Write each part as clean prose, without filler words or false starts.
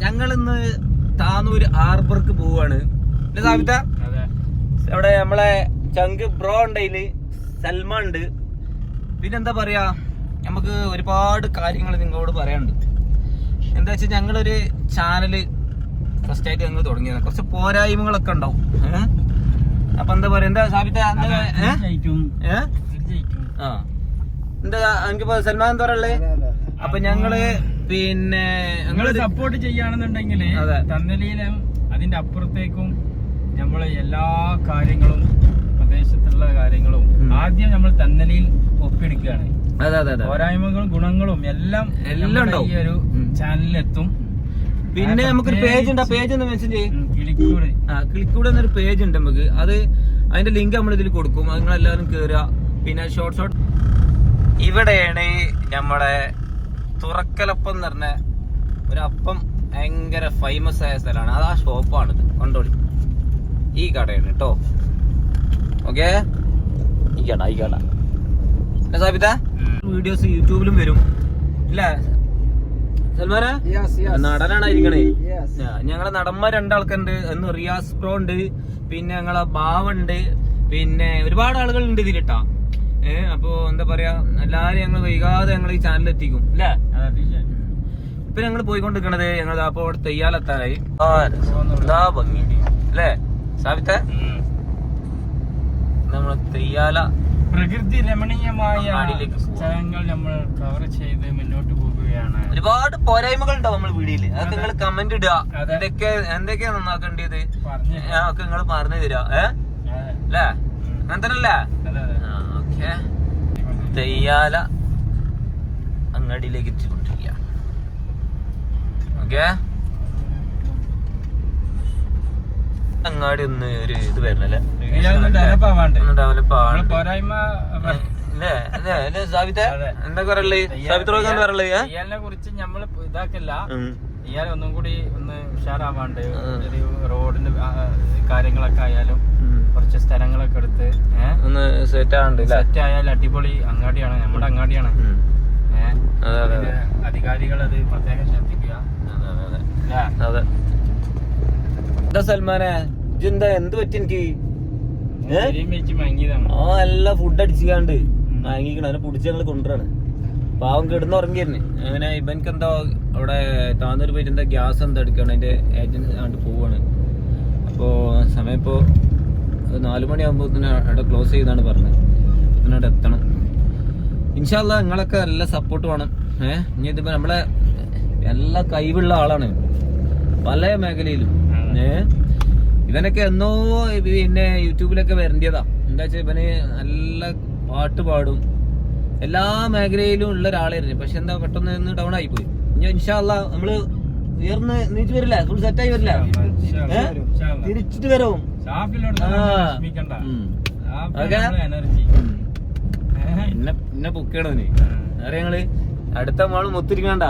ഞങ്ങൾ ഇന്ന് താനൂര് ഹാർബർക്ക് പോവാണ്. സാബിത അവിടെ നമ്മളെ ചങ്ക് ബ്രോ ഉണ്ട്, അതില് സൽമാൻ ഉണ്ട്. പിന്നെന്താ പറയാ, നമുക്ക് ഒരുപാട് കാര്യങ്ങൾ നിങ്ങളോട് പറയാനുണ്ട്. എന്താ വെച്ചാൽ ഞങ്ങളൊരു ചാനല് ഫസ്റ്റ് ആയിട്ട് ഞങ്ങൾ തുടങ്ങിയത്, കുറച്ച് പോരായ്മകളൊക്കെ ഉണ്ടാവും. അപ്പൊ എന്താ പറയാ, എന്താ സാബിത എന്താ എനിക്കിപ്പോ സൽമാൻ എന്താ പറയുള്ളേ? അപ്പൊ ഞങ്ങള് പിന്നെ നിങ്ങള് സപ്പോർട്ട് ചെയ്യാണെന്നുണ്ടെങ്കിൽ തന്നലിയിലും അതിന്റെ അപ്പുറത്തേക്കും നമ്മള് എല്ലാ കാര്യങ്ങളും പ്രദേശത്തുള്ള കാര്യങ്ങളും ആദ്യം നമ്മൾ തന്നലിയിൽ ഒപ്പിയെടുക്കുകയാണ്. പോരായ്മകളും ഗുണങ്ങളും എല്ലാം ഈ ഒരു ചാനലിലെത്തും. പിന്നെ നമുക്കൊരു പേജ് ഉണ്ട്, ആ പേജ് ഒന്ന് മെൻഷൻ ചെയ്യും. കിളിക്കൂട് കിളിക്കൂട് എന്നൊരു പേജ് ഉണ്ട് നമുക്ക്. അത് അതിന്റെ ലിങ്ക് നമ്മൾ ഇതിൽ കൊടുക്കും. അത് നിങ്ങളെല്ലാവരും കേറുക. പിന്നെ ഷോർട്ട് ഇവിടെയാണ് നമ്മുടെ തുറക്കലപ്പം എന്ന് പറഞ്ഞ ഒരു അപ്പം ഭയങ്കര ഫേമസ് ആയ സ്ഥലമാണ്. അത് ആ ഷോപ്പാണിത്, കണ്ടോളി. ഈ കടയാണ് കേട്ടോ. ഓക്കെ, ഈ കട സാബിത വീഡിയോസ് യൂട്യൂബിലും വരും അല്ലേ സൽമാനെ? നടനാണായിരിക്കണേ. ഞങ്ങളെ നടന്മാർ രണ്ടാൾക്കുണ്ട്. എന്ന് റിയാസ് പ്രോ ഉണ്ട്, പിന്നെ ഞങ്ങളെ ബാവുണ്ട്, പിന്നെ ഒരുപാട് ആളുകൾ ഉണ്ട് ഇതിലിട്ടാ. അപ്പൊ എന്താ പറയാ, എല്ലാരും ഞങ്ങൾ വൈകാതെ ഞങ്ങൾ ഈ ചാനൽ എത്തിക്കും അല്ലേ? ഇപ്പൊ ഞങ്ങൾ പോയിക്കൊണ്ടിരിക്കണത് ഞങ്ങൾ അപ്പൊ അവിടെ തെയ്യാലെത്താനായി. ഭംഗി അല്ലേ സാബിത്ത? നമ്മള് തെയ്യാല പ്രകൃതി രമണീയമായ സ്ഥലങ്ങൾ നമ്മൾ കവർ ചെയ്ത് മുന്നോട്ട് പോവുകയാണ്. ഒരുപാട് പോരായ്മകൾ ഉണ്ടാവും നമ്മൾ വീഡിയോയില്. അതൊക്കെ നിങ്ങൾ കമന്റ് ഇടുക. എന്തൊക്കെയാ നന്നാക്കേണ്ടത് ഒക്കെ നിങ്ങൾ പറഞ്ഞു തരാ. അല്ലേ? അങ്ങനെ തന്നെയല്ലേ? ഓക്കെ, തെയ്യാല അങ്ങാടിയിലേക്ക് എത്തിക്കൊണ്ടിരിക്കുക. ഓക്കെ, അങ്ങാടി ഒന്ന് ഒരു ഇത് വരണല്ലേ, ഡെവലപ്പ് ആവണ്ടേ സാബിത? എന്താ പറയല്ലേ സാബിത്രോക്കെ എന്താ പറയല്ലേ? ഇയാളിനെ കുറിച്ച് നമ്മള് ഇതാക്കില്ല. ഇയാൾ ഒന്നും കൂടി ഒന്ന് ഉഷാറാവാണ്ട് ഒരു റോഡിന്റെ കാര്യങ്ങളൊക്കെ ആയാലും കുറച്ച് സ്ഥലങ്ങളൊക്കെ എടുത്ത് ഒന്ന് സെറ്റ് ആയാൽ അടിപൊളി അങ്ങാടിയാണ്, നമ്മുടെ അങ്ങാടിയാണ്. അധികാരികൾ അത് പ്രത്യേകം ശ്രദ്ധിക്കുക. അതെ. എന്താ സൽമാനെ എന്താ എന്ത് പറ്റി? എനിക്ക് നല്ല ഫുഡ് അടിച്ചാണ്ട് വാങ്ങിക്കണം. അതിനെ പിടിച്ച് ഞങ്ങള് കൊണ്ടുവരാണ്. പാവം കിടന്നുറങ്ങിയിരുന്നു. അങ്ങനെ ഇവനക്ക് എന്താ അവിടെ താന്നൂര് പോയിട്ട് എന്താ ഗ്യാസ് എന്താ എടുക്കണം, അതിന്റെ ഏജൻസി ആണ്ട് പോവാണ്. അപ്പോ സമയം ഇപ്പോ 4 മണിയാകുമ്പോ അവിടെ ക്ലോസ് ചെയ്താണ് പറഞ്ഞത്. അവിടെ എത്തണം. ഇൻഷാ അല്ലാഹ് നിങ്ങളൊക്കെ നല്ല സപ്പോർട്ട് വേണം. ഇനി ഇതിപ്പോ നമ്മളെ എല്ലാ കഴിവുള്ള ആളാണ് പല മേഖലയിലും. ഇവനൊക്കെ എന്നോ പിന്നെ യൂട്യൂബിലൊക്കെ വരേണ്ടതാ. എന്താ വെച്ചാൽ ഇവന് നല്ല പാട്ട് പാടും, എല്ലാ മേഖലയിലും ഉള്ള ഒരാളായിരുന്നു. പക്ഷെ എന്താ പെട്ടെന്ന് ഡൗൺ ആയി പോയി. ഇനി ഇൻഷാ അല്ലാഹ് നമ്മള് ഉയർന്ന് നീച്ച് വരില്ല, ഫുൾ സെറ്റായി വരില്ല, തിരിച്ചിട്ട് വരും. പിന്നെ പൊക്കണോ നീ അറിയ ഞങ്ങള് അടുത്ത മോള് മൊത്തിരിക്കണ്ട,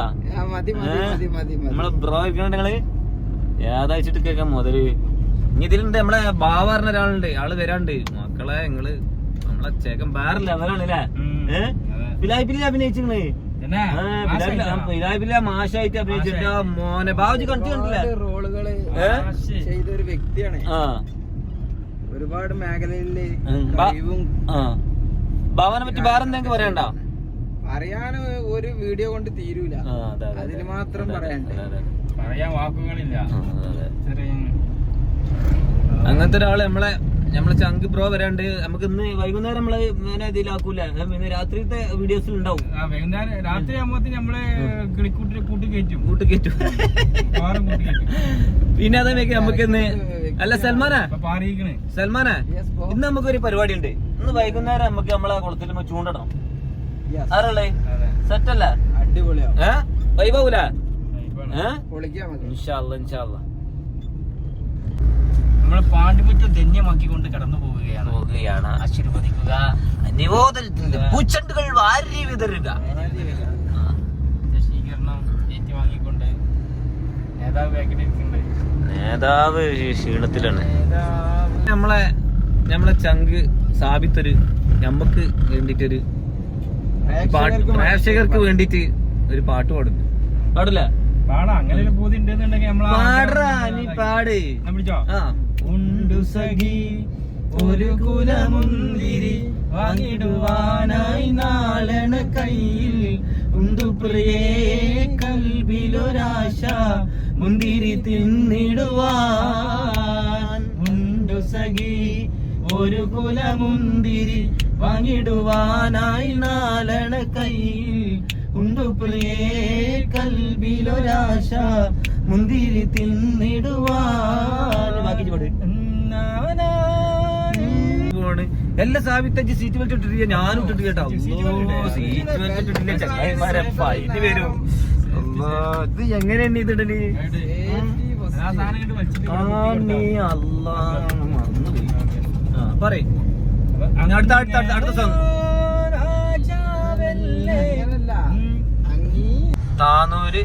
നമ്മളെ ബ്രോ ഇരിക്കണ്ട. ഞങ്ങള് ഏതാഴ്ചട്ട് കേൾക്കാം മുതല്. ഇനി ഇതിലുണ്ട് നമ്മളെ ബാവ പറഞ്ഞ ഒരാളുണ്ട്, ആള് വരാണ്ട്. മക്കളെ നിങ്ങള് നമ്മളെ ചേക്കൻ വേറെ ലെവലാണ് അല്ലേ? പിലായിപ്പില്ല അഭിനയിച്ചിരുന്നേ, പിലായിപ്പില്ല മാഷായിട്ട് അഭിനയിച്ചിട്ട് മോനെ ബാബുജി കണ്ടില്ല. റോളുകള് ചെയ്തൊരു വ്യക്തിയാണ്. ഒരുപാട് മേഖലയില് ബാബനെ പറ്റി വേറെ എന്തെങ്കിലും പറയണ്ട? പറയാന് ഒരു വീഡിയോ കൊണ്ട് തീരൂല, അതിന് മാത്രം പറയാൻ വാക്കുകളില്ല. അങ്ങനത്തെ ഒരാള് നമ്മളെ ചങ്ക് ബ്രോ വരാണ്ട്. നമുക്ക് ഇന്ന് വൈകുന്നേരം നമ്മള് ഇതിലാക്കൂല, പിന്നെ രാത്രിത്തെ വീഡിയോസിൽ ഉണ്ടാവും. രാത്രി ആകുമ്പോ നമ്മള് കൂട്ടി കയറ്റും. പിന്നെ അതേക്ക് നമുക്ക് ഇന്ന് അല്ല സൽമാനെ ഇന്ന് നമുക്കൊരു പരിപാടി ഉണ്ട്. ഇന്ന് വൈകുന്നേരം നമുക്ക് നമ്മളെ കുളത്തിൽ ചൂണ്ടണം. ആരല്ലേ? സെറ്റല്ല? അടിപൊളിയാ. വൈബാവൂല? ഇൻഷാ അല്ലാഹ് നമ്മള് പാണ്ടിമുറ്റം ധന്യമാക്കിക്കൊണ്ട് കടന്നു പോവുകയാണ്. ആശീർവദിക്കുക, നിവേദനത്തിന്റെ പൂച്ചെണ്ടുകൾ വാരി വിതറുക. സ്വീകരണം ഏറ്റുവാങ്ങിക്കൊണ്ട് നേതാവ് ക്ഷീണത്തിലാണ്. നമ്മളെ ചങ്ക് സാബിത്തൊരു നമ്മക്ക് വേണ്ടിട്ടൊരു പ്രേക്ഷകർക്ക് വേണ്ടിട്ട് ഒരു പാട്ട് പാടും. പാടില്ല? പാടാ അങ്ങനെ ഒരു പൂതി ഉണ്ടെന്നുണ്ടെങ്കിൽ പാടാ നീ പാട്. പിടിച്ചോ. ഉണ്ടു സഖി ഒരു കുലമുന്തിരി വാങ്ങിടുവാനായി നാളണ കയ്യിൽ ഉണ്ടു പ്രിയേ കൽബിലൊരാശ മുന്തിരി തിന്നിടുവാൻ. ഉണ്ടു സഖി ഒരു കുലമുന്തിരി വാങ്ങിടുവാനായി നാളണ കയ്യിൽ ഉണ്ടു പ്രിയേ കൽബിലൊരാശ മുന്തിരി തിന്നിടുവാൻ. ബാക്കി പാട്. എല്ലാ സാബിത്തഞ്ച് സീറ്റ് ബെൽറ്റ് ഇട്ടിട്ടില്ല, ഞാനും ഇട്ടിട്ട് കേട്ടോ. സീറ്റ് ബെൽറ്റ് ഇട്ടിട്ടില്ല ചങ്ങായിമാരെ ഫൈറ്റ് വരും. ഇത് എങ്ങനെയാണ് ഇതിടല്? പറയും അടുത്ത സോങ്. താനൂര്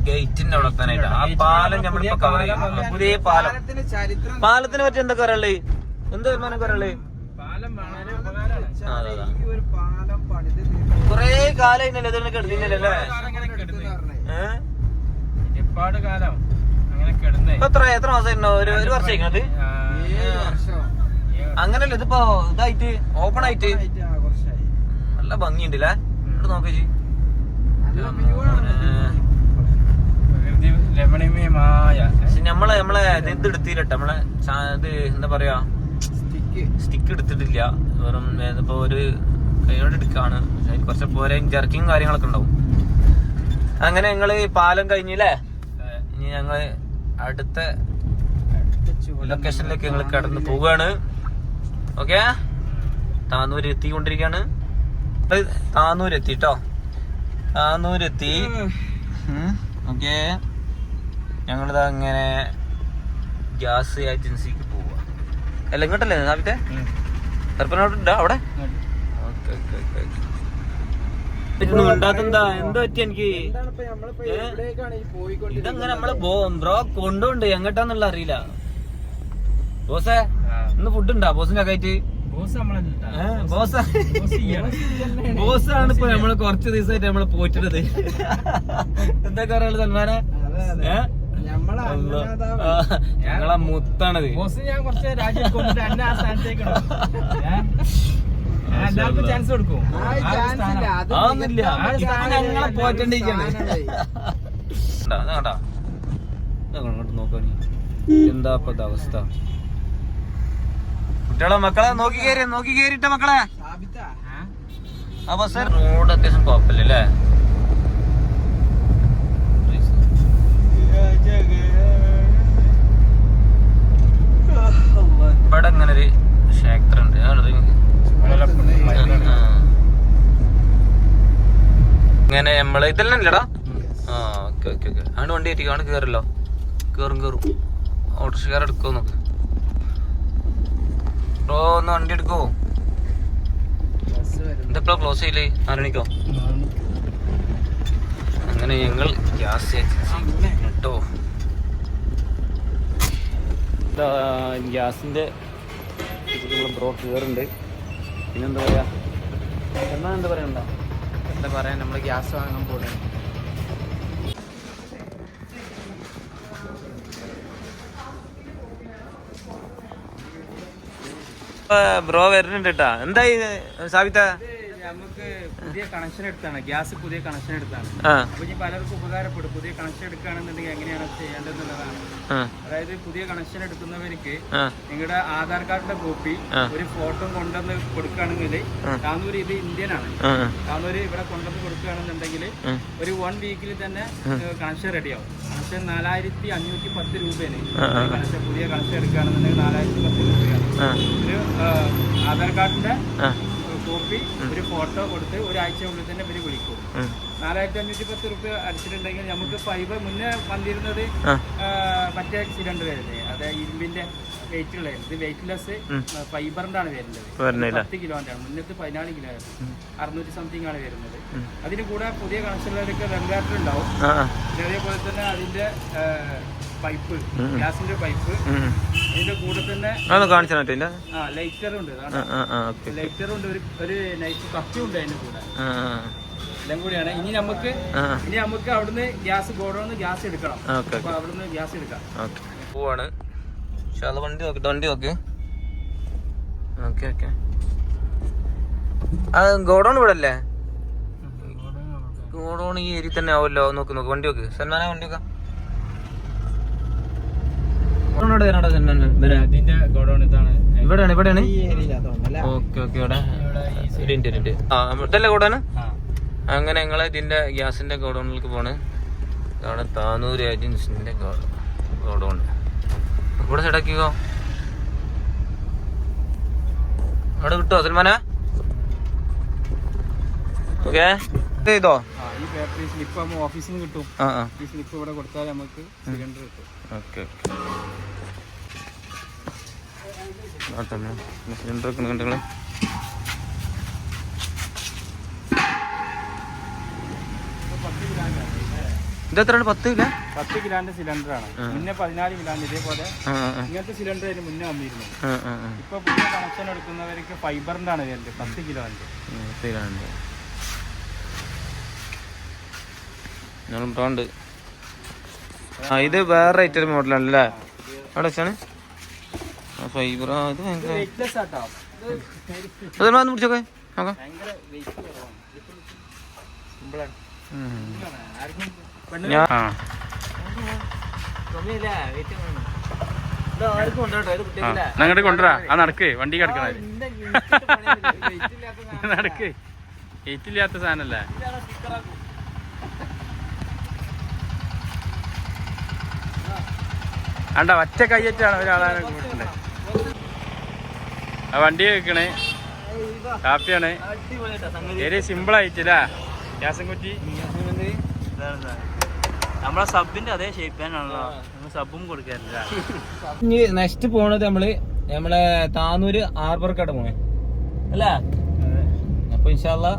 ഗേറ്റിന്റെ അവിടെ എത്താനായിട്ട് ആ പാലം നമ്മളിപ്പോ കവർ ചെയ്യാം. പുതിയ പാലം. പാലത്തിനെ പറ്റി എന്തൊക്കെ പറയള്ളേ? എന്താ തീരുമാനം പറയള്ളേ? കൊറേ കാലം കിടന്നില്ലല്ലേ? എത്ര മാസം? ഒരു വർഷം കഴിക്കണത് അങ്ങനല്ല. ഇതിപ്പോ ഇതായിട്ട് ഓപ്പൺ ആയിട്ട് നല്ല ഭംഗിയുണ്ടല്ലേ? ഇവിടെ നോക്കി നമ്മളെ ഇത് എടുത്തില്ലട്ടോ. നമ്മളെ ഇത് എന്താ പറയാ, സ്റ്റിക്ക് എടുത്തിട്ടില്ല. വെറും ഇപ്പൊ ഒരു കൈയോട് എടുക്കാണ്. കുറച്ച് പോരെ ജർക്കിങ് കാര്യങ്ങളൊക്കെ ഉണ്ടാവും. അങ്ങനെ ഞങ്ങള് പാലം കഴിഞ്ഞില്ലേ? ഇനി ഞങ്ങള് അടുത്ത ലൊക്കേഷനിലേക്ക് ഞങ്ങൾ കടന്ന് പോവുകയാണ്. ഓക്കെ, താനൂര് എത്തിക്കൊണ്ടിരിക്കുകയാണ്. താനൂരെത്തി കേട്ടോ, താനൂരെത്തി. ഓക്കെ, ഞങ്ങളിത് അങ്ങനെ ഗ്യാസ് ഏജൻസിക്ക് പോവുക. അല്ല ഇങ്ങോട്ടല്ലേ സാബിത്തെ? ചെറുപ്പനോട്ടുണ്ടോ അവിടെ? ഉണ്ടാക്കുന്നുണ്ടാ? എന്താ പറ്റി എനിക്ക്? ഇതങ്ങനെ നമ്മള് ബ്രോ കൊണ്ടുണ്ട് എങ്ങോട്ടാന്നുള്ള അറിയില്ല. ബോസേ, ഇന്ന് ഫുഡ് ഉണ്ടാ ബോസിന്റെ ഒക്കെ ആയിട്ട്? ബോസാണ് ഇപ്പൊ നമ്മള് കുറച്ച് ദിവസമായിട്ട് നമ്മള് പോയിട്ടത്. എന്തൊക്കെ പറയാനുള്ളത് സൽമാനെ? ഞങ്ങളെ മുത്താണത്. ചാൻസ് കൊടുക്കും. അതൊന്നുമില്ല, ഞങ്ങളെ പോയിട്ടിരിക്കണേ. നോക്കാ എന്താ ഇപ്പൊ അവസ്ഥ? കുട്ടികളെ മക്കളെ നോക്കി കേറിട്ട മക്കളെ. അപ്പൊ സർ റോഡ് അത്യാവശ്യം കുഴപ്പമില്ലല്ലേ? ഇവിടെ ഇങ്ങനെ ഒരു ക്ഷേത്രം ഉണ്ട്. ഇങ്ങനെ നമ്മള് ഇതെല്ലാം ഇല്ലടാ. Okay okay okay. ആണ് വണ്ടി കയറ്റി ആണ് കേറല്ലോ. കേറും ഓട്ടോറിക്ഷക്കാർ എടുക്കോ നോക്ക്. ബ്രോ ഒന്ന് വണ്ടി എടുക്കോ? എന്തെപ്പോഴാ ക്ലോസ് ചെയ്യില്ലേ? 6 മണിക്കോ? അങ്ങനെ ഞങ്ങൾ ഗ്യാസ് ഏജൻസി കേട്ടോ. ഗ്യാസിന്റെ ബ്രോ കയറുണ്ട്. പിന്നെന്താ പറയാ, എന്താ പറയണ്ട? എന്താ പറയാ, നമ്മള് ഗ്യാസ് വാങ്ങാൻ പോകണം. ബ്രോ വരുന്നുണ്ട് കേട്ടാ. എന്തായി സാബിത്ത? നമുക്ക് പുതിയ കണക്ഷൻ എടുത്താണ്, ഗ്യാസ് പുതിയ കണക്ഷൻ എടുത്താണ്. അപ്പൊ ഇനി പലർക്കും ഉപകാരപ്പെടും. പുതിയ കണക്ഷൻ എടുക്കുകയാണെന്നുണ്ടെങ്കിൽ എങ്ങനെയാണ് ചെയ്യേണ്ടതെന്നുള്ളതാണ്. അതായത് പുതിയ കണക്ഷൻ എടുക്കുന്നവർക്ക് നിങ്ങളുടെ ആധാർ കാർഡിന്റെ കോപ്പി ഒരു ഫോട്ടോ കൊണ്ടുവന്ന് കൊടുക്കുകയാണെങ്കിൽ, താനൂര് ഇത് ഇന്ത്യൻ ആണ്, താനൂര് ഇവിടെ കൊണ്ടുവന്ന് കൊടുക്കുകയാണെന്നുണ്ടെങ്കിൽ ഒരു 1 വീക്കിൽ തന്നെ കണക്ഷൻ റെഡിയാവും. കണക്ഷൻ 4510 രൂപയാണ് കണക്ഷൻ. പുതിയ കണക്ഷൻ എടുക്കുകയാണെന്നുണ്ടെങ്കിൽ 4010 രൂപയാണ്. ഒരു ആധാർ കാർഡിന്റെ കോപ്പി ഒരു ഫോട്ടോ കൊടുത്ത് ഒരാഴ്ചയുള്ളിൽ തന്നെ ഇവര് വിളിക്കും. 4510 രൂപ അടിച്ചിട്ടുണ്ടെങ്കിൽ നമുക്ക് ഫൈബർ മുന്നേ വന്നിരുന്നത് മറ്റേ സിലിണ്ടർ വരുന്നത്, അതായത് ഇരുമ്പിന്റെ വെയിറ്റ് ഉള്ളത്. ഇത് വെയിറ്റ്ലെസ് ഫൈബറിന്റെ ആണ് വരുന്നത്. 10 കിലോന്റെ ആണ്. മുന്നത്തെ 14 കിലോ ആയിരുന്നു. 600 സംതിങ് ആണ് വരുന്നത്. അതിന് കൂടെ പുതിയ കണക്ഷനുകളിലൊക്കെ റെഗുലേറ്റർ ഉണ്ടാവും. അതേപോലെ തന്നെ അതിന്റെ പൈപ്പ്, ഗ്യാസിന്റെ പൈപ്പ്, അതിന്റെ കൂടെ തന്നെ ലൈറ്ററുണ്ട്. ലൈറ്ററുണ്ട്, ഒരു നൈറ്റ് കത്തി ഉണ്ട് അതിന്റെ കൂടെ. എല്ലാം കൂടിയാണ്. ഇനി നമുക്ക് അവിടുന്ന് ഗ്യാസ് ഗോഡൌണിൽ ഗ്യാസ് എടുക്കണം. അപ്പൊ അവിടുന്ന് ഗ്യാസ് എടുക്കാം. പോവാണ്. വണ്ടി നോക്ക്. ഓക്കെ. ആ ഗോഡൌൺ ഇവിടെ അല്ലേ? ഗോഡൌൺ ഈ ഏരിയ തന്നെ ആവുമല്ലോ. നോക്ക് വണ്ടി നോക്ക്. സൽമാന വണ്ടി നോക്കാം. ഇവിടെയാണ്. ഓക്കെ ഇവിടെ ഇതല്ലേ ഗോഡൌണ്? അങ്ങനെ ഞങ്ങള് ഇതിന്റെ ഗ്യാസിന്റെ ഗോഡൌണിലേക്ക് പോണ്. ഇതാണ് താനൂർ ഏജൻസിന്റെ ഗോഡൌൺ. ഇവിടെ സെറ്റാക്കിക്കോ. അവിടെ കിട്ടോ സൽമാന? ഓക്കെ ചെയ്തോ. ഈ പേപ്പർ സ്ലിപ്പ് ആകുമ്പോൾ ഓഫീസിൽ നിന്ന് കിട്ടും. ഈ സ്ലിപ്പ് ഇവിടെ കൊടുത്താൽ നമുക്ക് സിലിണ്ടർ കിട്ടും. ഓക്കെ സിലിണ്ടർ ഒക്കെ കണ്ടെങ്കിൽ ഇതെത്രയാണ്? 10 കിലോന്റെ സിലിണ്ടർ ആണ്. മുന്നേ 14 കിലോന്റെ. ഇതേപോലെ ഇങ്ങനത്തെ സിലിണ്ടർ അതിന് മുന്നേ വന്നിരുന്നു. ഇപ്പൊ പുതിയ കണക്ഷൻ എടുക്കുന്നവർക്ക് ഫൈബറിന്റെ ആണ് വരുന്നത്. 10 കിലോന്റെ. ഇത് വേറെ റേറ്റ് മോഡലാണല്ലേ? അവിടെ വെച്ചാണ് ഫൈബർ. ഇത് പിടിച്ചോക്കെ നോക്കാം. അങ്ങോട്ട് കൊണ്ടുവരാ. ആ നടക്ക്, വണ്ടി കിടക്കണ നടക്ക്. ഏറ്റില്ലാത്ത സാധനല്ലേ? അണ്ട ഒറ്റ കയ്യറ്റാണ് ഒരാളാണ് കൂട്ടുന്നത്. ആ വണ്ടി വെക്കണേ. കാപ്പിയാണ്. ഏരിയ സിമ്പിൾ ആയിട്ടില്ല. ഗ്യാസും കുറ്റി നമ്മളെ സബിന്റെ അതേ ഷേപ്പ് തന്നെയാണല്ലോ. സബും കൊടുക്കാറില്ല. ഇനി നെക്സ്റ്റ് പോണത് നമ്മളെ താനൂര് ഹാർബർക്കാട്ട് പോണേ അല്ലേ? അപ്പൊ ഇൻഷാല്ലാ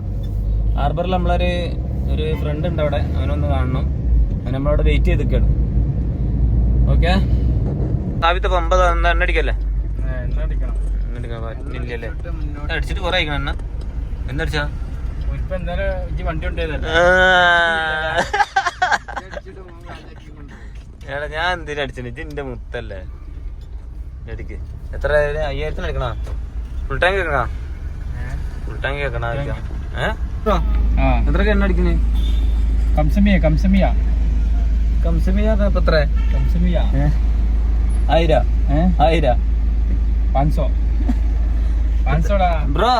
ഹാർബറിൽ നമ്മളൊരു ഫ്രണ്ട് ഉണ്ട് അവിടെ. അവനൊന്ന് കാണണം. അവൻ നമ്മളവിടെ വെയിറ്റ് ചെയ്ത് നിൽക്കണം. ഓക്കെ. ആദ്യത്തെ 50 എണ്ണടിക്കല്ലേ? എണ്ണടിക്കല്ലേ? അടിച്ചിട്ട് കുറെ ആയിക്കണം എണ്ണ. എന്നടിച്ചാ വണ്ടി എടാ ഞാൻ എന്തിനാ അടിച്ചത്? ഇതിന്റെ മുത്തല്ലേ അടിക്ക്. എത്ര 5000 അടിക്കണ? ഫുൾ ടാങ്ക് കേൾക്കണ? ഫുൾ ടാങ്ക് കേൾക്കണ? എത്രക്ക് എണ്ണ അടിക്കണേ? കംസമിയ ഇപ്പൊ എത്ര? 1000 500 ബ്രോ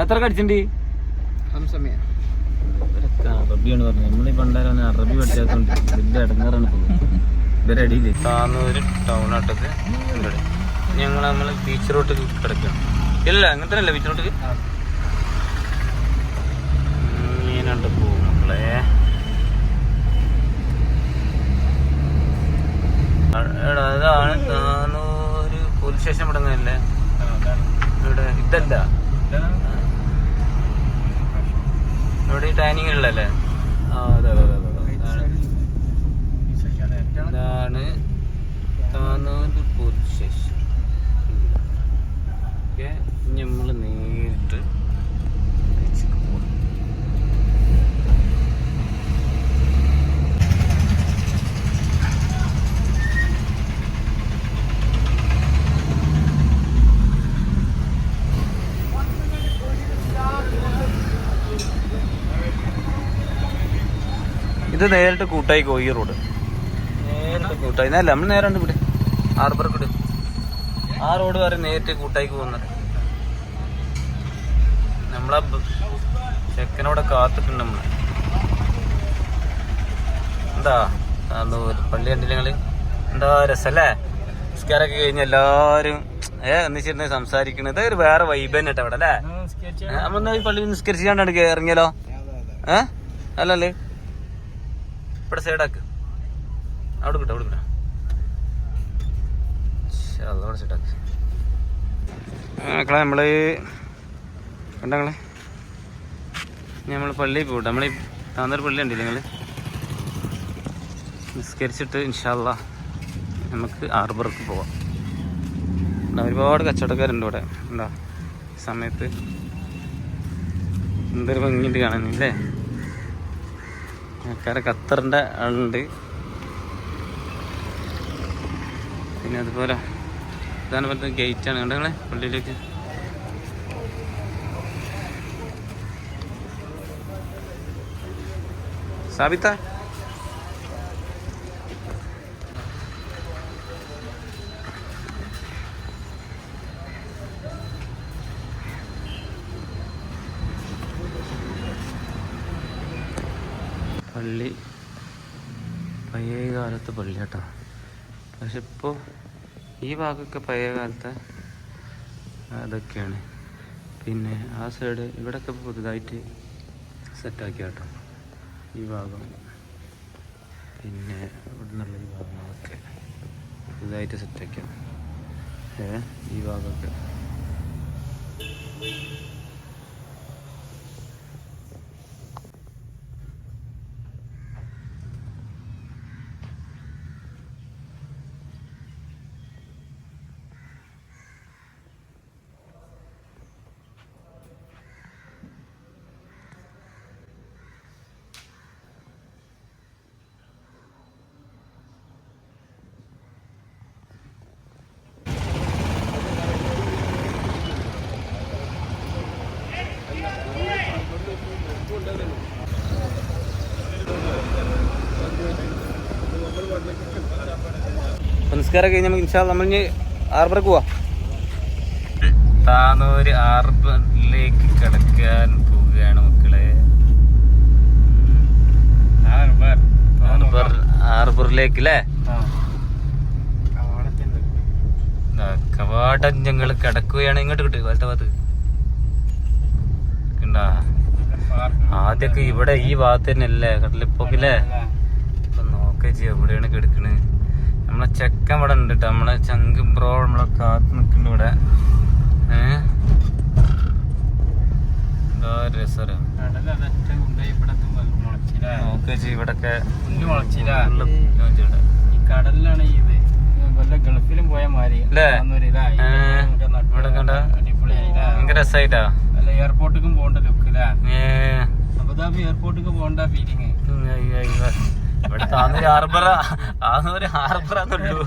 എത്ര അടിച്ചിട്ടുണ്ട്? അറബിയാണ് പറഞ്ഞത്. നമ്മളീ പണ്ടാരം അറബി പഠിച്ചാത്തോണ്ട് വലിയ ഇടങ്ങാറാണ് ഇവരെ അടിയില്. താനൂര് ടൗൺ ആട്ടത് ഇവിടെ നമ്മള് ബീച്ച് റോട്ട് കിടക്കണം. ഇല്ല അങ്ങനത്തെ അല്ല ബീച്ച് റോട്ടില് മീനുണ്ട് പോകും മക്കളെ. ഇതാണ് താനൂര് പോലീസ് സ്റ്റേഷൻ. ഇവിടെ അങ്ങനല്ലേ? ഇവിടെ ഇതല്ല ഇവിടെ ഈ ടൈനിങ് ഉള്ളല്ലേ? ഇതാണ് താനൂര് പോലീസ് സ്റ്റേഷൻ. ഓക്കെ. നമ്മള് നേരിട്ട് ഇത് നേരിട്ട് കൂട്ടായി പോയി. ഈ റോഡ് നേരിട്ട് കൂട്ടായി അല്ല, നമ്മൾ നേരെ ഉണ്ട് ഇവിടെ ഹാർബർക്കിട്. ആ റോഡ് വരെ നേരിട്ട് കൂട്ടായിക്ക് പോകുന്നത്. നമ്മളെ ചെക്കനോടെ കാത്തിട്ടുണ്ട് നമ്മള്. എന്താ പള്ളി കണ്ടില്ല നിങ്ങള്? എന്താ രസല്ലേ? നിസ്കാരൊക്കെ കഴിഞ്ഞ് എല്ലാരും ഒന്നിച്ചിരുന്ന് സംസാരിക്കണത് ഒരു വേറെ വൈബ് തന്നെ കേട്ടോ അവിടെ അല്ലേ? നമ്മളെന്താ ഈ പള്ളി നിസ്കരിച്ചാണ്ട് ഇറങ്ങിയാലോ? അല്ലല്ലേ? ഇവിടെ സൈഡാക്ക്. അവിടെ കിട്ടാം അവിടെ സൈഡാക്ക്. മക്കളെ നമ്മള് കണ്ടങ്ങളെ നമ്മൾ പള്ളിയിൽ പോട്ടെ. നമ്മളീ താന്നൊരു പള്ളി ഉണ്ടല്ലേ നിങ്ങള്? നിസ്കരിച്ചിട്ട് ഇൻഷാ അല്ലാ നമുക്ക് ഹാർബർക്ക് പോവാം. ഒരുപാട് കച്ചവടക്കാരുണ്ട് ഇവിടെ. എന്താ സമയത്ത് എന്തൊരു ഭംഗിയുണ്ട് കാണാനില്ലേ? ആൾക്കാരെ ഖത്തറിൻ്റെ ആളുണ്ട്. പിന്നെ അതുപോലെ ഇതാണ് പറഞ്ഞ ഗേറ്റാണ് കണ്ടോ നിങ്ങളെ പള്ളിയിലേക്ക്. സാബിത്ത പള്ളി പഴയ കാലത്തെ പള്ളി കേട്ടോ. പക്ഷെ ഇപ്പോൾ ഈ ഭാഗമൊക്കെ പഴയ കാലത്തെ അതൊക്കെയാണ്. പിന്നെ ആ സൈഡ് ഇവിടെയൊക്കെ പുതുതായിട്ട് സെറ്റാക്കി കേട്ടോ ഈ ഭാഗം. പിന്നെ ഇവിടെ നിന്നുള്ള ഈ ഭാഗങ്ങളൊക്കെ പുതുതായിട്ട് സെറ്റാക്കിയ ഈ ഭാഗമൊക്കെ. നിസ്കാരം കഴിഞ്ഞ് നമുക്ക് ഇൻഷാ അല്ലാഹ് നമ്മൾ ഇനി ഹാർബർക്ക് പോവാം. താനൂര് ഹാർബറിലേക്ക് കിടക്കാൻ പോവുകയാണ് മക്കളെ. ഹാർബറിലേക്ക് അല്ലേ? കവാടം ഞങ്ങൾ കിടക്കുകയാണ്. ഇങ്ങോട്ട് കിട്ടും വലത്തെ ഭാഗത്ത് ഉണ്ടാ. ആദ്യമൊക്കെ ഇവിടെ ഈ ഭാഗത്ത് തന്നെ അല്ലേ കടലിപ്പൊക്കില്ലേ? ഇപ്പൊ നോക്കുക ചെയ്യാം എവിടെയാണ് കിടക്കണത്. നമ്മളെ ചെക്കൻ ഇവിടെ ഉണ്ട് കേട്ടോ. നമ്മളെ ചങ്ക് ബ്രോ നമ്മളെ കാത്ത് നിൽക്കുന്നുണ്ട് ഇവിടെ. എന്താ രസം നോക്കുക ചെയ്യും ഇവിടൊക്കെ. കടലിലാണ് ഇത് വല്ല ഗൾഫിലും പോയ മാതിരി ഇവിടെ കണ്ട ഭയങ്കര രസമായിട്ടാ. അല്ല എയർപോർട്ടിക്കും പോകേണ്ട ലുക്കില്ല. അബുദാബി എയർപോർട്ടിക്ക് പോകേണ്ട ഫീലിങ്. ഇവിടെ താന്നൂര് ഹാർബറാന്നുള്ളൂ.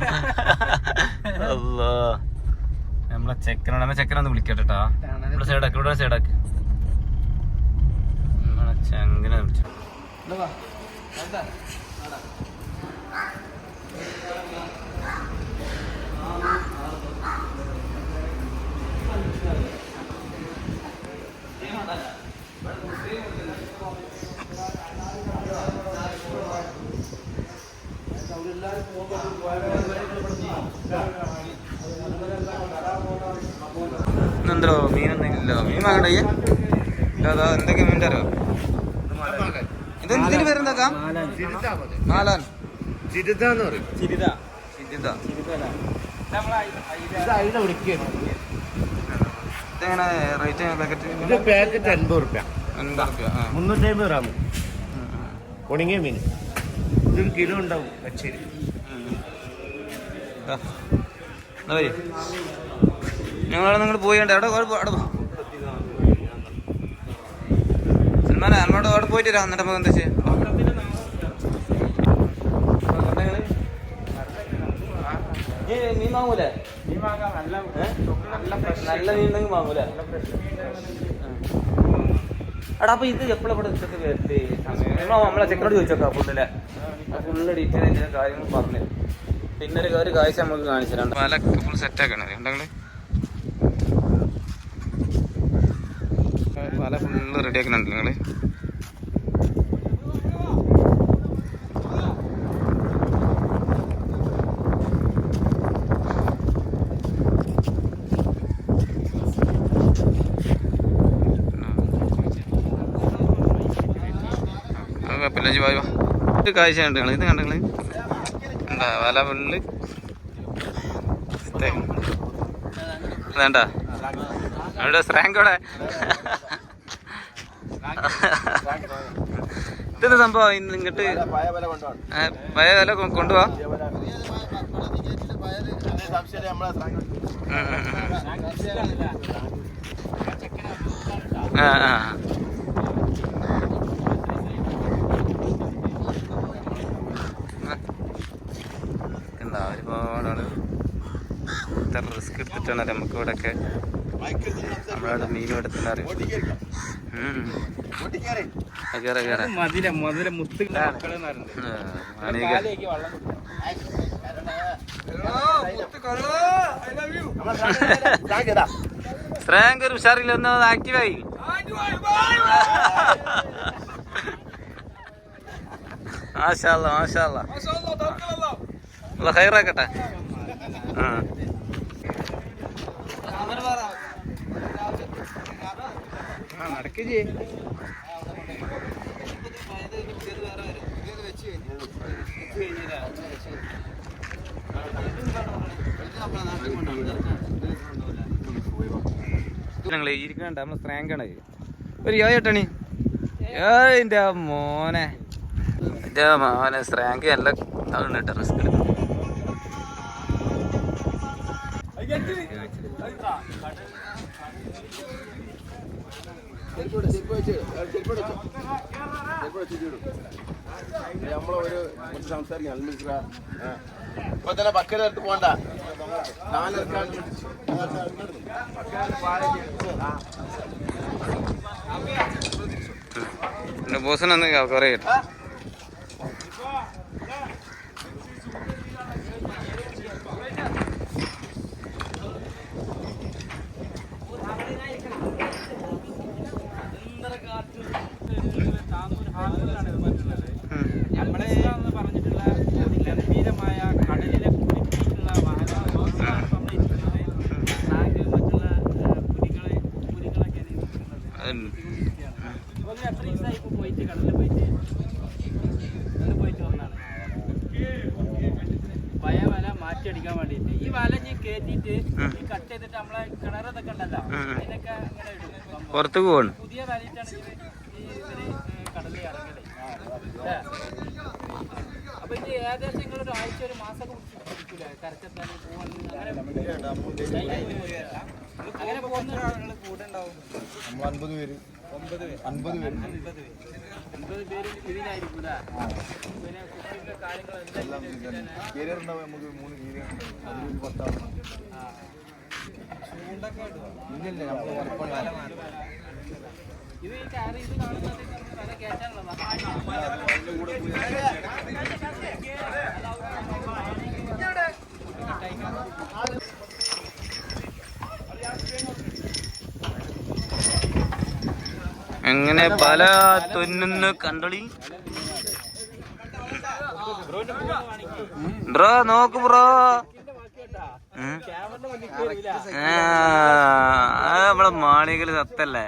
അല്ലോ നമ്മളെ ചെക്കനാണ്. ചെക്കനൊന്ന് വിളിക്കട്ടെട്ടാ. ഇവിടെ സൈഡാക്കി ഇവിടെ സൈഡാക്കി നമ്മളെ ചെങ്കനെ വിളിച്ചു. എന്തോ മീനൊന്നും ഇല്ലല്ലോ. മീൻ വാങ്ങണ്ടേ? അതാ എന്തൊക്കെ മീൻ്റെ അറിയോ? ഇതിന് പേരെന്താക്കാം? മാലാൻ ഇതെങ്ങനെ റേറ്റ് പാക്കറ്റ്? 80 റുപ്യ 350 ഗ്രാം ഉണങ്ങിയ മീൻ. ഇതൊരു കിലോ ഉണ്ടാവും. പച്ചരി നിങ്ങൾ പോയിണ്ട് അവിടെ സൽമാനെ നമ്മളോട് അവിടെ പോയിട്ട് വരാം. എന്നിട്ട് നമുക്ക് എന്താ ചെയ്യാം? മീൻ വാങ്ങൂലേ? നല്ല മീൻ ഉണ്ടെങ്കിൽ വാങ്ങൂലേ? എടാ അപ്പൊ ഇത് എപ്പോഴും ഇവിടെ ഉച്ചക്ക് വരട്ടെ നമ്മളെ ചെക്കനോട് ചോദിച്ചോക്കാം. ഫുള്ളല്ലേ ഫുള്ള് ഡീറ്റെയിൽ ആയിട്ട് കാര്യങ്ങൾ പറഞ്ഞു. പിന്നെ ഒരു കാഴ്ച നമുക്ക് കാണിച്ചു തരാം. പലൊക്കെ ഫുൾ സെറ്റാക്കണം ഉണ്ടെങ്കിൽ പല ഫുള്ള് റെഡി ആക്കുന്നുണ്ട് നിങ്ങൾ. കാഴ്ച ഉണ്ട് നിങ്ങൾ. ഇത് കണ്ടെങ്കിൽ എന്താ വല ഫുള്ള് വേണ്ട അവിടെ സ്രാങ്കോടെ. ഇതെന്താ സംഭവം? ഇങ്ങോട്ട് പഴയ വില കൊണ്ടുപോവാ. എത്ര റിസ്ക് എടുത്തിട്ടാണ് നമുക്ക് ഇവിടെയൊക്കെ നമ്മളവിടെ മീനും എടുത്തിട്ട് സ്രാങ്ക് ഒരു ഉഷാറില്ല ഒന്ന് ആക്റ്റീവായി. മാഷാഅല്ലാ മാഷാഅല്ലാ ഹൈറാക്കട്ടെ. നടക്കേ ഞങ്ങൾ ഇരിക്കണ്ട നമ്മള് സ്രാങ്കാണ് ഒരു യോട്ടണി എന്റെ മോനെ സ്രാങ്ക് നല്ല ഇതാണ് കേട്ടോ റിസ്ക്. നമ്മളൊരു സംസാരിക്കാം ഇപ്പൊ തന്നെ പക്കലെടുത്ത് പോണ്ട പിന്നെ ബോസിനൊന്ന് കുറേ കേട്ടോ. നമ്മളെ പറഞ്ഞിട്ടുള്ള ഗംഭീരമായ കടലിലെ കുടിപ്പിക്കുന്ന മറ്റുള്ള പുലികളൊക്കെ എത്ര ദിവസമായി ഇപ്പൊ പോയിട്ട് കടലിൽ പോയിട്ട് വന്നാണ് പഴയ വല മാറ്റിയടിക്കാൻ വേണ്ടിയിട്ട്. ഈ വല ഞാൻ കയറ്റിയിട്ട് ഈ കട്ട് ചെയ്തിട്ട് നമ്മളെ കിണറതൊക്കെ ഉണ്ടല്ലോ അതിനൊക്കെ അങ്ങനെ ഇടും. പുറത്തേക്ക് പോകണം. പുതിയ വലയിട്ടാണ് ഇവര് കടലിൽ ഇറങ്ങല്. അപ്പൊ ഇനി ഏകദേശം നിങ്ങളൊരു ആഴ്ച ഒരു മാസമൊക്കെ പിടിക്കൂലേ കരക്കെത്താൻ പോവാണെങ്കിൽ? അങ്ങനെ പോകുന്ന ആളുകൾ കൂടെ ഉണ്ടാവും. 50 പേര് 50 പേര് ഇതിലായിരിക്കൂല. പിന്നെ കുട്ടികളുടെ കാര്യങ്ങളെല്ലാം പേരുണ്ടാവും. നമുക്ക് 3 പേര് 10 ഇല്ലല്ലേ നമ്മൾ ഉറപ്പുള്ള ഇത് ഈ കാര്യം ഇത് കാണുന്നത് വില കയറ്റാനുള്ളതാണ്. എങ്ങനെ പല തുന്നുന്നു കണ്ടോളി ബ്രോ. നോക്ക് ബ്രോ, നമ്മളെ മാളികല് സത്തല്ലേ.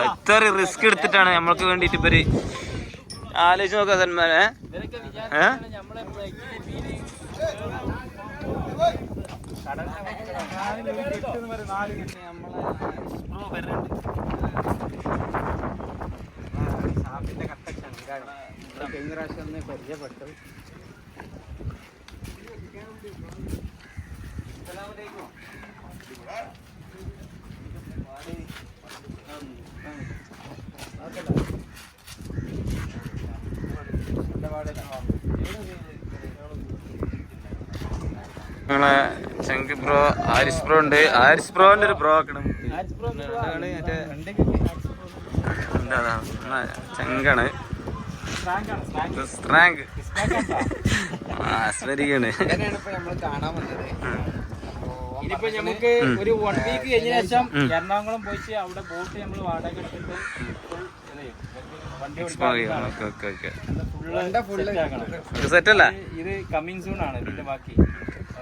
ഇത്ര റിസ്ക് എടുത്തിട്ടാണ് നമ്മൾക്ക് വേണ്ടിട്ട് ഇവര് ആലോചിച്ച് നോക്കാം സന്മാനെ. കഴിഞ്ഞ പ്രാവശ്യം ഒന്ന് പരിചയപ്പെട്ടു. ഞങ്ങളെ ചങ്ക് ബ്രോ, ആരിസ് ബ്രോ ഉണ്ട്. ആരിസ് ബ്രോന്റെ ഒരു ബ്രോ ആക്കണം. എന്താ ചങ്കാണ് സ്ട്രാങ്ക് ആസ്വരിക്കാണ്. ഇനിയിപ്പോ നമുക്ക് ഒരു 1 വീക്ക് കഴിഞ്ഞ ശേഷം എറണാകുളം പോയിട്ട് അവിടെ ബോട്ട് നമ്മൾ വാടക എടുത്തിട്ട് സെറ്റല്ല. ഇത് കമ്മിങ് സൂൺ ആണ്. ഇതിന്റെ ബാക്കി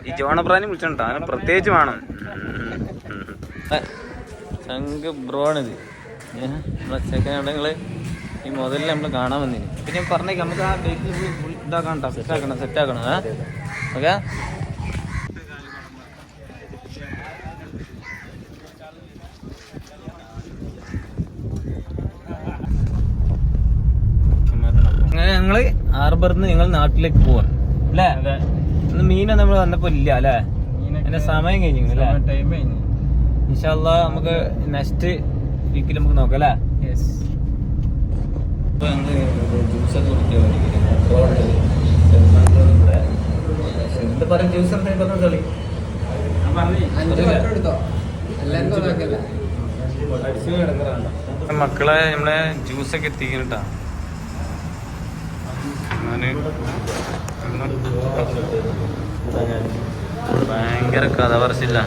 ഈ ജോണബ്രാനി വിളിച്ചോണ്ടാ അങ്ങനെ പ്രത്യേകിച്ച് വേണം. ചങ്ക് ബ്രോ ആണിത്. നമ്മളെ ചെക്കനുണ്ടെങ്കിൽ ഈ മുതലിൽ നമ്മൾ കാണാൻ വന്നിന്. പിന്നെ ഞാൻ പറഞ്ഞേക്കാം നമുക്ക് ആ ബേക്കിൽ ഇതാക്കണം കേട്ടോ. സെറ്റാക്കണം ഓക്കെ. അങ്ങനെ ഞങ്ങള് ഹാർബറിൽ നിന്ന് ഞങ്ങൾ നാട്ടിലേക്ക് പോവാൻ അല്ലേ. ഇന്ന് മീനെ നമ്മൾ വന്നപ്പോ ഇല്ല അല്ലേ. എന്റെ സമയം കഴിഞ്ഞു അല്ലേ. ടൈം കഴിഞ്ഞു. ഇൻഷാ അല്ലാഹ് നമുക്ക് നെക്സ്റ്റ് വീക്കിൽ നമുക്ക് നോക്കാം അല്ലേ. ജ്യൂസൊക്കെ കുടിക്കാൻ ജ്യൂസ് എന്താ കളി ഞാൻ പറഞ്ഞേ 5 വട്ടം എടുത്തോ എല്ലാവർക്കും അതാക്കല്ല. മക്കളെ നമ്മളെ ജ്യൂസൊക്കെ എത്തിക്കട്ടാ. ഭയങ്കര കഥ പറച്ചില്ല.